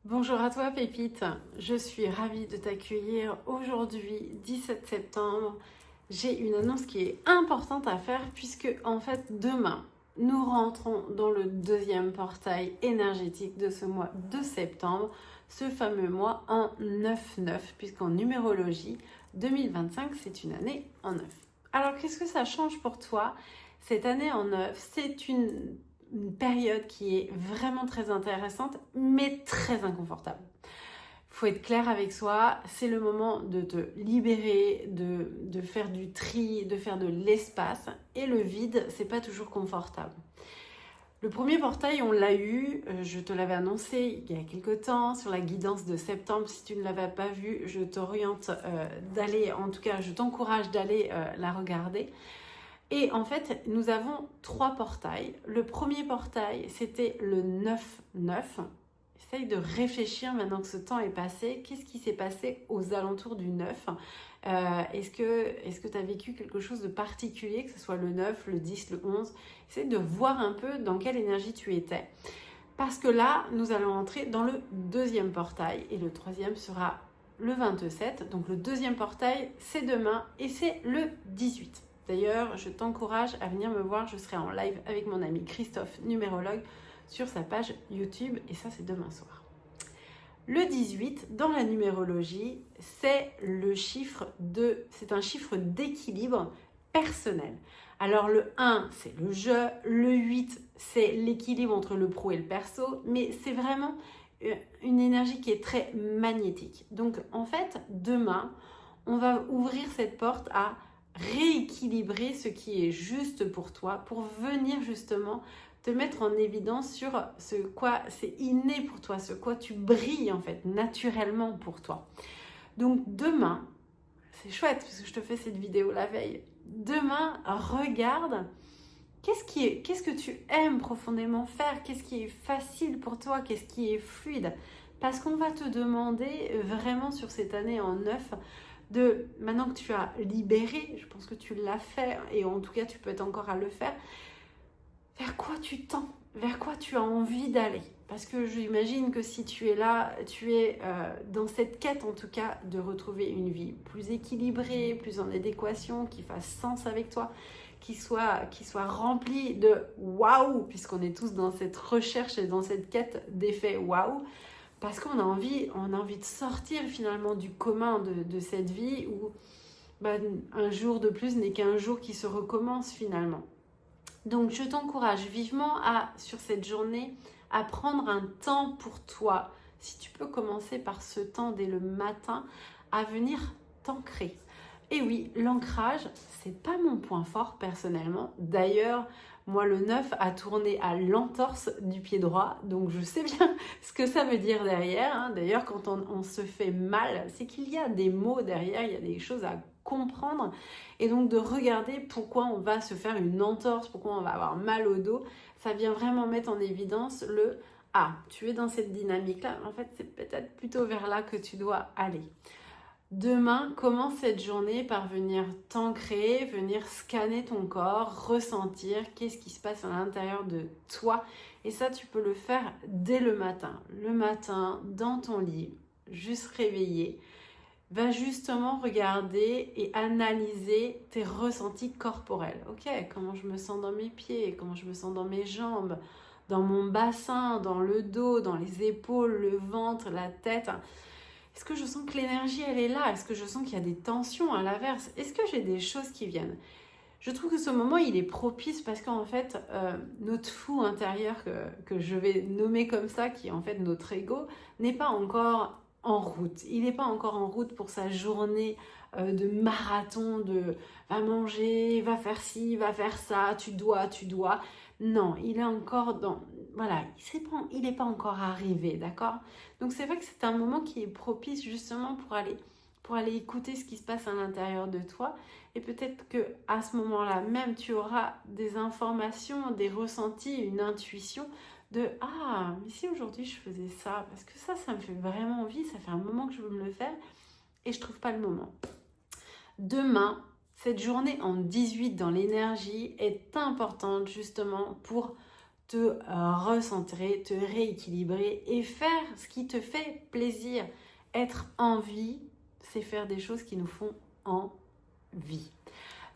Bonjour à toi Pépite, je suis ravie de t'accueillir aujourd'hui 17 septembre. J'ai une annonce qui est importante à faire puisque en fait demain nous rentrons dans le deuxième portail énergétique de ce mois de septembre, ce fameux mois en 9-9 puisqu'en numérologie 2025 c'est une année en 9. Alors qu'est-ce que ça change pour toi? Cette année en 9, c'est une période qui est vraiment très intéressante, mais très inconfortable. Il faut être clair avec soi, c'est le moment de te libérer, de faire du tri, de faire de l'espace. Et le vide, c'est pas toujours confortable. Le premier portail, on l'a eu, je te l'avais annoncé il y a quelques temps sur la guidance de septembre. Si tu ne l'avais pas vu, je t'oriente d'aller, en tout cas, je t'encourage d'aller la regarder. Et en fait, nous avons 3 portails. Le premier portail, c'était le 9-9. Essaye de réfléchir maintenant que ce temps est passé. Qu'est-ce qui s'est passé aux alentours du 9 Est-ce que tu as vécu quelque chose de particulier, que ce soit le 9, le 10, le 11? Essaye de voir un peu dans quelle énergie tu étais. Parce que là, nous allons entrer dans le deuxième portail. Et le troisième sera le 27. Donc le deuxième portail, c'est demain et c'est le 18. D'ailleurs, je t'encourage à venir me voir. Je serai en live avec mon ami Christophe, numérologue, sur sa page YouTube. Et ça, c'est demain soir. Le 18, dans la numérologie, c'est un chiffre d'équilibre personnel. Alors le 1, c'est le jeu. Le 8, c'est l'équilibre entre le pro et le perso. Mais c'est vraiment une énergie qui est très magnétique. Donc en fait, demain, on va ouvrir cette porte à rééquilibrer ce qui est juste pour toi, pour venir justement te mettre en évidence sur ce quoi c'est inné pour toi, ce quoi tu brilles en fait naturellement pour toi. Donc demain, c'est chouette parce que je te fais cette vidéo la veille. Demain, regarde qu'est-ce que tu aimes profondément faire, qu'est-ce qui est facile pour toi, qu'est-ce qui est fluide. Parce qu'on va te demander vraiment sur cette année en 9 maintenant que tu as libéré, je pense que tu l'as fait et en tout cas tu peux être encore à le faire, vers quoi tu tends, vers quoi tu as envie d'aller. Parce que j'imagine que si tu es là, tu es dans cette quête en tout cas de retrouver une vie plus équilibrée, plus en adéquation, qui fasse sens avec toi, qui soit remplie de waouh, puisqu'on est tous dans cette recherche et dans cette quête d'effet waouh. Parce qu'on a envie de sortir finalement du commun de cette vie où un jour de plus n'est qu'un jour qui se recommence finalement. Donc je t'encourage vivement sur cette journée à prendre un temps pour toi. Si tu peux commencer par ce temps dès le matin, à venir t'ancrer. Et oui, l'ancrage, c'est pas mon point fort personnellement. D'ailleurs, moi le 9 a tourné à l'entorse du pied droit, donc je sais bien ce que ça veut dire derrière. D'ailleurs, quand on se fait mal, c'est qu'il y a des mots derrière, il y a des choses à comprendre. Et donc de regarder pourquoi on va se faire une entorse, pourquoi on va avoir mal au dos, ça vient vraiment mettre en évidence tu es dans cette dynamique-là, en fait c'est peut-être plutôt vers là que tu dois aller. Demain, commence cette journée par venir t'ancrer, venir scanner ton corps, ressentir qu'est-ce qui se passe à l'intérieur de toi. Et ça, tu peux le faire dès le matin. Le matin, dans ton lit, juste réveillé. Va justement regarder et analyser tes ressentis corporels. Ok, comment je me sens dans mes pieds, comment je me sens dans mes jambes, dans mon bassin, dans le dos, dans les épaules, le ventre, la tête. Est-ce que je sens que l'énergie, elle est là? Est-ce que je sens qu'il y a des tensions à l'inverse? Est-ce que j'ai des choses qui viennent? Je trouve que ce moment, il est propice parce qu'en fait, notre fou intérieur, que je vais nommer comme ça, qui est en fait notre ego, n'est pas encore en route. Il n'est pas encore en route pour sa journée de marathon, de va manger, va faire ci, va faire ça, tu dois. Non, il est encore dans... Voilà, il n'est pas encore arrivé, d'accord? Donc c'est vrai que c'est un moment qui est propice justement pour aller écouter ce qui se passe à l'intérieur de toi. Et peut-être qu'à ce moment-là même, tu auras des informations, des ressentis, une intuition de « Ah, mais si aujourd'hui je faisais ça, parce que ça me fait vraiment envie, ça fait un moment que je veux me le faire et je trouve pas le moment. » Demain, cette journée en 18 dans l'énergie est importante justement pour te recentrer, te rééquilibrer et faire ce qui te fait plaisir. Être en vie, c'est faire des choses qui nous font envie.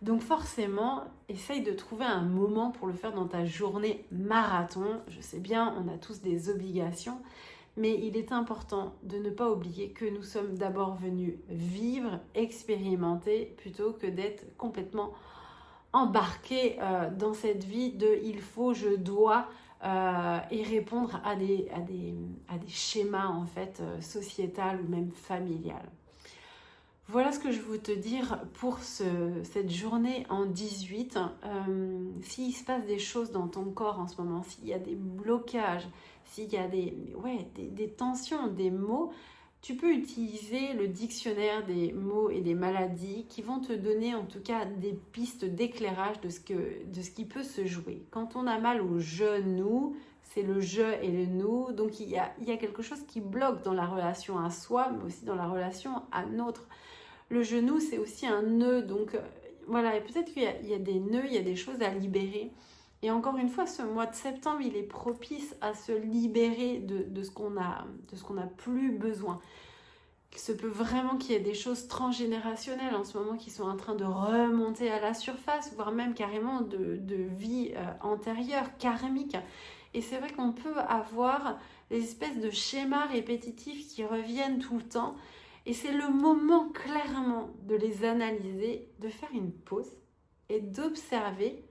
Donc forcément, essaye de trouver un moment pour le faire dans ta journée marathon. Je sais bien, on a tous des obligations, mais il est important de ne pas oublier que nous sommes d'abord venus vivre, expérimenter, plutôt que d'être complètement embarqués dans cette vie de « il faut »,« je dois », et répondre à des schémas en fait sociétal ou même familial. Voilà ce que je veux te dire pour cette journée en 18. S'il se passe des choses dans ton corps en ce moment, s'il y a des blocages, s'il y a des tensions, des maux, tu peux utiliser le dictionnaire des mots et des maladies qui vont te donner en tout cas des pistes d'éclairage de ce qui peut se jouer. Quand on a mal au genou, c'est le je et le nous, donc il y a quelque chose qui bloque dans la relation à soi, mais aussi dans la relation à l'autre. Le genou, c'est aussi un nœud, donc voilà, et peut-être qu'il y a des nœuds, il y a des choses à libérer. Et encore une fois, ce mois de septembre, il est propice à se libérer de ce qu'on a plus besoin. Il se peut vraiment qu'il y ait des choses transgénérationnelles en ce moment qui sont en train de remonter à la surface, voire même carrément de vie antérieure, karmique. Et c'est vrai qu'on peut avoir des espèces de schémas répétitifs qui reviennent tout le temps. Et c'est le moment clairement de les analyser, de faire une pause et d'observer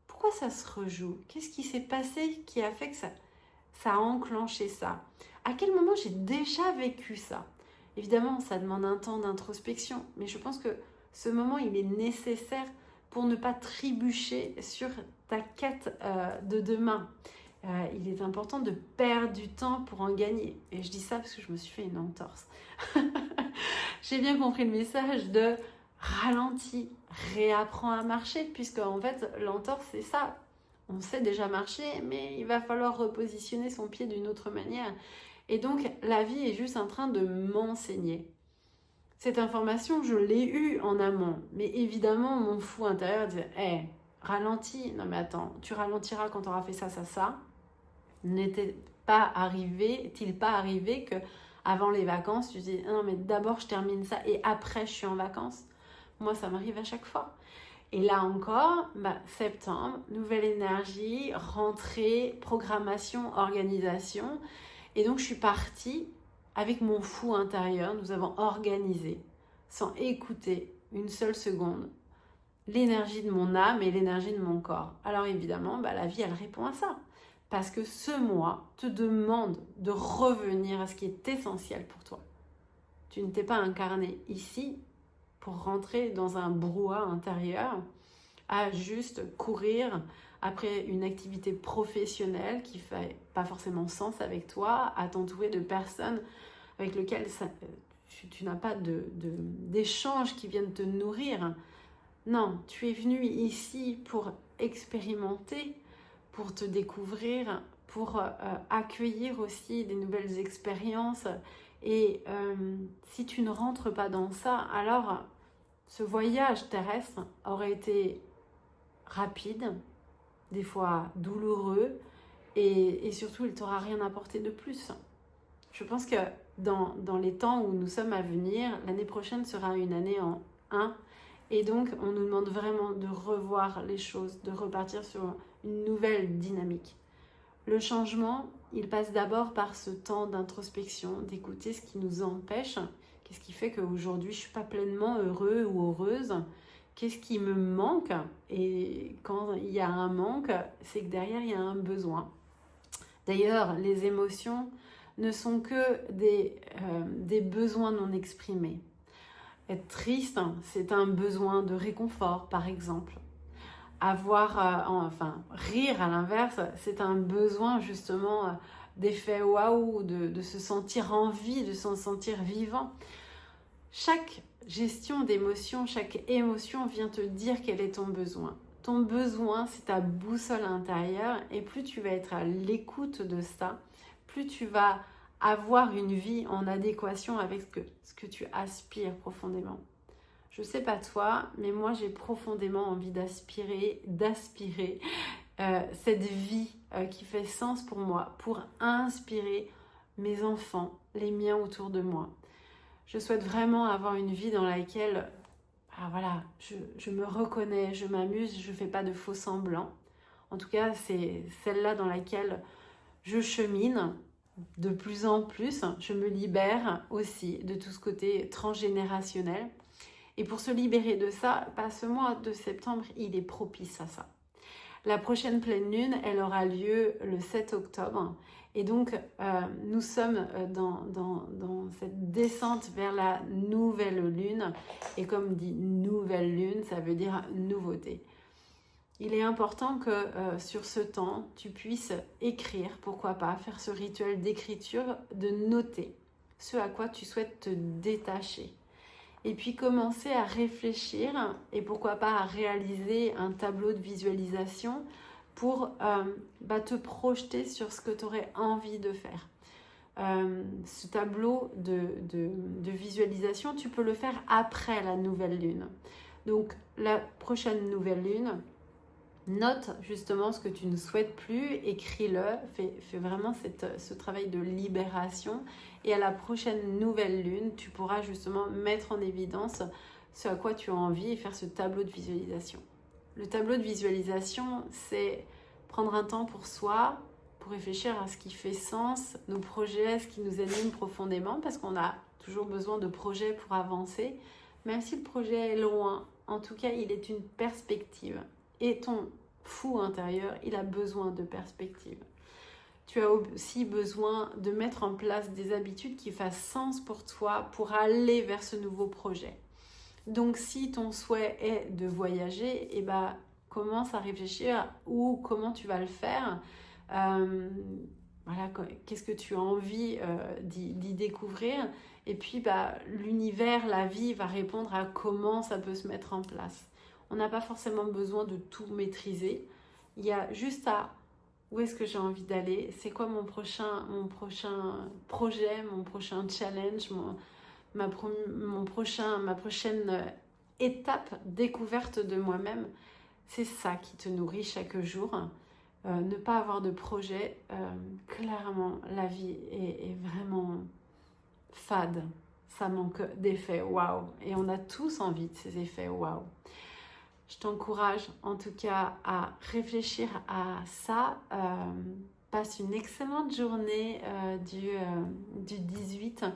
pourquoi ça se rejoue. Qu'est-ce qui s'est passé qui a fait que ça a enclenché ça? À quel moment j'ai déjà vécu ça? Évidemment, ça demande un temps d'introspection, mais je pense que ce moment, il est nécessaire pour ne pas trébucher sur ta quête de demain. Il est important de perdre du temps pour en gagner. Et je dis ça parce que je me suis fait une entorse. J'ai bien compris le message de ralentis, réapprends à marcher, puisque en fait, l'entorse, c'est ça. On sait déjà marcher, mais il va falloir repositionner son pied d'une autre manière. Et donc, la vie est juste en train de m'enseigner. Cette information, je l'ai eue en amont. Mais évidemment, mon fou intérieur disait « Hey, ralentis. Non mais attends, tu ralentiras quand tu auras fait ça, ça, ça. » N'est-il pas arrivé que avant les vacances, tu dis non mais d'abord je termine ça et après je suis en vacances. Moi ça m'arrive à chaque fois. Et là encore, septembre, nouvelle énergie, rentrée, programmation, organisation. Et donc je suis partie avec mon fou intérieur. Nous avons organisé, sans écouter une seule seconde, l'énergie de mon âme et l'énergie de mon corps. Alors évidemment, la vie elle répond à ça. Parce que ce mois te demande de revenir à ce qui est essentiel pour toi. Tu ne t'es pas incarné ici pour rentrer dans un brouhaha intérieur, à juste courir après une activité professionnelle qui ne fait pas forcément sens avec toi, à t'entourer de personnes avec lesquelles tu n'as pas d'échange qui viennent te nourrir. Non, tu es venu ici pour expérimenter, pour te découvrir, pour accueillir aussi des nouvelles expériences. Et si tu ne rentres pas dans ça, alors ce voyage terrestre aurait été rapide, des fois douloureux, et surtout, il ne t'aura rien apporté de plus. Je pense que dans les temps où nous sommes à venir, l'année prochaine sera une année en 1. Et donc, on nous demande vraiment de revoir les choses, de repartir sur une nouvelle dynamique. Le changement, il passe d'abord par ce temps d'introspection, d'écouter ce qui nous empêche. Qu'est-ce qui fait qu'aujourd'hui, je ne suis pas pleinement heureux ou heureuse? Qu'est-ce qui me manque? Et quand il y a un manque, c'est que derrière, il y a un besoin. D'ailleurs, les émotions ne sont que des besoins non exprimés. Être triste, c'est un besoin de réconfort, par exemple. Rire à l'inverse, c'est un besoin justement d'effet waouh, de se sentir en vie, de se sentir vivant. Chaque gestion d'émotion, chaque émotion vient te dire quel est ton besoin. Ton besoin, c'est ta boussole intérieure, et plus tu vas être à l'écoute de ça, plus tu vas avoir une vie en adéquation avec ce que tu aspires profondément. Je ne sais pas toi, mais moi j'ai profondément envie d'aspirer cette vie qui fait sens pour moi, pour inspirer mes enfants, les miens autour de moi. Je souhaite vraiment avoir une vie dans laquelle voilà, je me reconnais, je m'amuse, je ne fais pas de faux semblants. En tout cas, c'est celle-là dans laquelle je chemine de plus en plus. Je me libère aussi de tout ce côté transgénérationnel. Et pour se libérer de ça, ce mois de septembre, il est propice à ça. La prochaine pleine lune, elle aura lieu le 7 octobre. Et donc, nous sommes dans cette descente vers la nouvelle lune. Et comme dit nouvelle lune, ça veut dire nouveauté. Il est important que sur ce temps, tu puisses écrire, pourquoi pas, faire ce rituel d'écriture, de noter ce à quoi tu souhaites te détacher. Et puis commencer à réfléchir et pourquoi pas à réaliser un tableau de visualisation pour te projeter sur ce que tu aurais envie de faire. Ce tableau de visualisation, tu peux le faire après la nouvelle lune. Donc la prochaine nouvelle lune, note justement ce que tu ne souhaites plus, écris-le, fais vraiment ce travail de libération. Et à la prochaine nouvelle lune, tu pourras justement mettre en évidence ce à quoi tu as envie et faire ce tableau de visualisation. Le tableau de visualisation, c'est prendre un temps pour soi, pour réfléchir à ce qui fait sens, nos projets, ce qui nous anime profondément, parce qu'on a toujours besoin de projets pour avancer, même si le projet est loin. En tout cas, il est une perspective. Et ton fou intérieur, il a besoin de perspective. Tu as aussi besoin de mettre en place des habitudes qui fassent sens pour toi pour aller vers ce nouveau projet. Donc, si ton souhait est de voyager, commence à réfléchir comment tu vas le faire. Qu'est-ce que tu as envie d'y découvrir. Et puis, l'univers, la vie va répondre à comment ça peut se mettre en place. On n'a pas forcément besoin de tout maîtriser. Il y a juste où est-ce que j'ai envie d'aller, c'est quoi mon prochain projet, mon prochain challenge, ma prochaine étape découverte de moi-même. C'est ça qui te nourrit chaque jour. Ne pas avoir de projet, clairement, la vie est vraiment fade. Ça manque d'effets waouh. Et on a tous envie de ces effets waouh. Je t'encourage en tout cas à réfléchir à ça. Passe une excellente journée du 18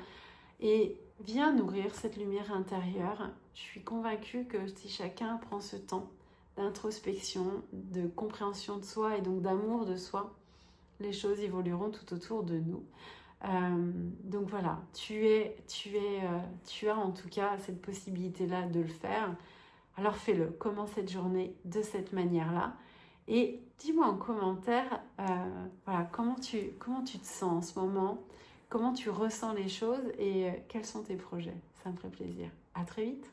et viens nourrir cette lumière intérieure. Je suis convaincue que si chacun prend ce temps d'introspection, de compréhension de soi et donc d'amour de soi, les choses évolueront tout autour de nous. Donc voilà, tu as en tout cas cette possibilité-là de le faire. Alors fais-le, commence cette journée de cette manière-là et dis-moi en commentaire comment tu te sens en ce moment, comment tu ressens les choses et quels sont tes projets. Ça me ferait plaisir. À très vite.